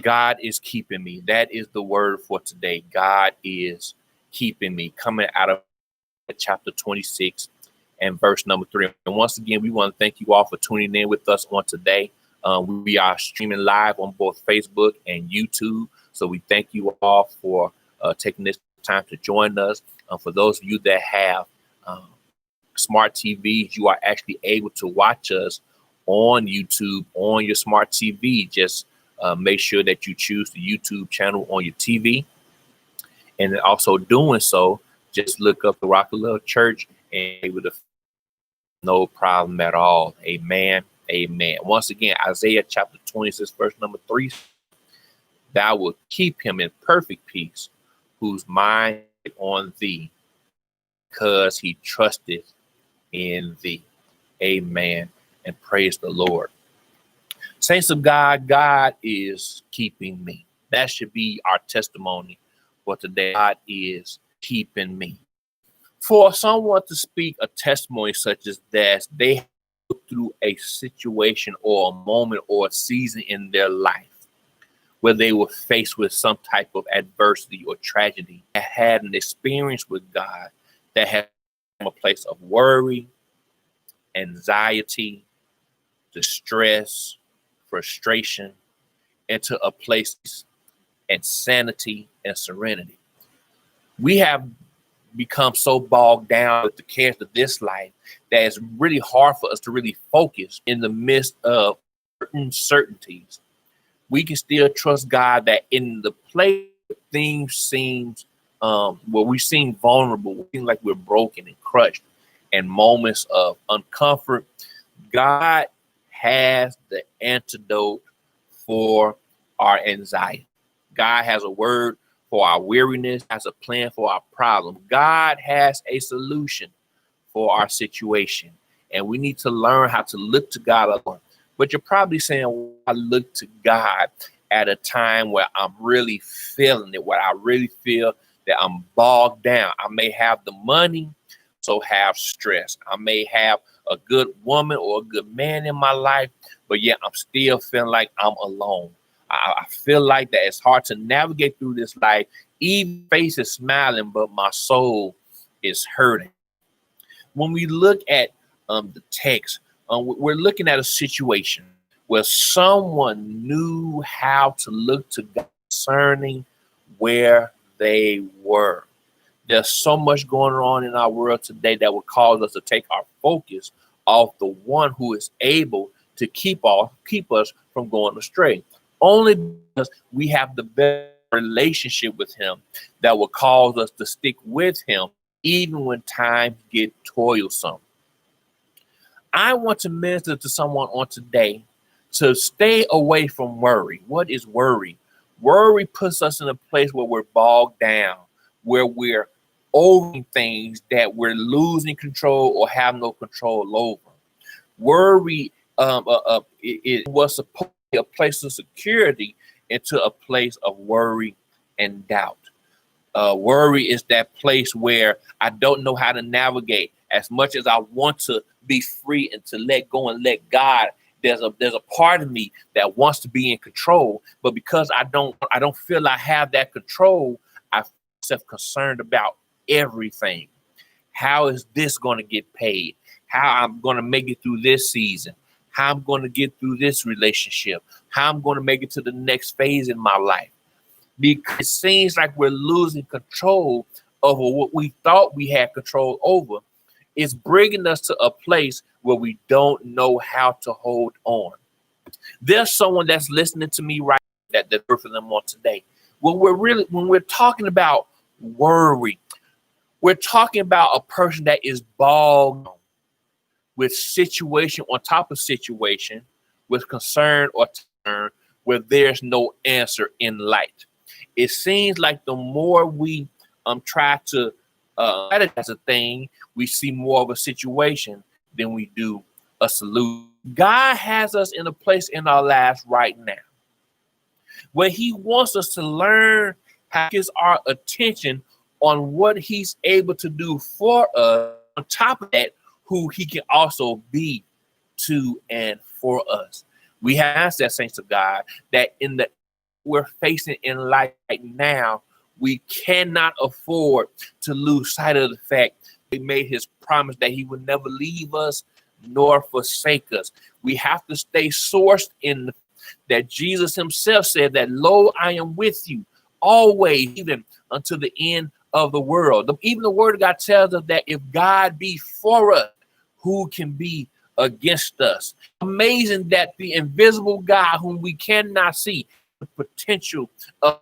God is keeping me. That is the word for today. God is keeping me. Coming out of chapter 26 and verse number 3. And once again, we want to thank you all for tuning in with us on today. We are streaming live on both Facebook and YouTube. So we thank you all for taking this time to join us. For those of you that have smart TVs, you are actually able to watch us on YouTube on your smart TV. Just make sure that you choose the YouTube channel on your TV. And also doing so, just look up the Rock of Love Church and able to no problem at all. Amen. Amen. Once again, Isaiah chapter 26, verse number 3. Thou wilt keep him in perfect peace, whose mind is on thee, because he trusteth in thee. Amen. And praise the Lord. Saints of God, God is keeping me. That should be our testimony for today. God is keeping me. For someone to speak a testimony such as that, they go through a situation or a moment or a season in their life where they were faced with some type of adversity or tragedy, that had an experience with God, that had a place of worry, anxiety, distress, frustration, into a place and sanity and serenity. We have become so bogged down with the cares of this life that it's really hard for us to really focus in the midst of uncertainties. We can still trust God that in the place things seems where we seem vulnerable, we seem like we're broken and crushed, and moments of uncomfort, God has the antidote for our anxiety. God has a word for our weariness, has a plan for our problem. God has a solution for our situation. And we need to learn how to look to God alone. But you're probably saying, well, I look to God at a time where I'm really feeling it, where I really feel that I'm bogged down. I may have the money, so have stress. I may have a good woman or a good man in my life, but yet I'm still feeling like I'm alone. I feel like that it's hard to navigate through this life. Even face is smiling, but my soul is hurting. When we look at the text, we're looking at a situation where someone knew how to look to God concerning where they were. There's so much going on in our world today that will cause us to take our focus off the one who is able to keep us from going astray. Only because we have the best relationship with him that will cause us to stick with him even when times get toilsome. I want to minister to someone on today to stay away from worry. What is worry? Worry puts us in a place where we're bogged down, where we're over things that we're losing control or have no control over. Worry it was supposed to be a place of security into a place of worry and doubt. Worry is that place where I don't know how to navigate. As much as I want to be free and to let go and let God, there's a part of me that wants to be in control, but because I don't feel I have that control, I feel myself concerned about everything. How is this going to get paid? How I'm going to make it through this season? How I'm going to get through this relationship? How I'm going to make it to the next phase in my life? Because it seems like we're losing control over what we thought we had control over. It's bringing us to a place where we don't know how to hold on. There's someone that's listening to me right now that's for them on today. When we're talking about worry, we're talking about a person that is bogged with situation on top of situation, with concern or turn, where there's no answer in light. It seems like the more we try to as a thing, we see more of a situation than we do a solution. God has us in a place in our lives right now where he wants us to learn how to get our attention on what he's able to do for us. On top of that, who he can also be to and for us. We have that, saints of God, that in the we're facing in life right now, we cannot afford to lose sight of the fact he made his promise that he would never leave us nor forsake us. We have to stay sourced in that Jesus himself said that, lo, I am with you always, even unto the end of the world. Even the word of God tells us that if God be for us, who can be against us? Amazing that the invisible God whom we cannot see, the potential of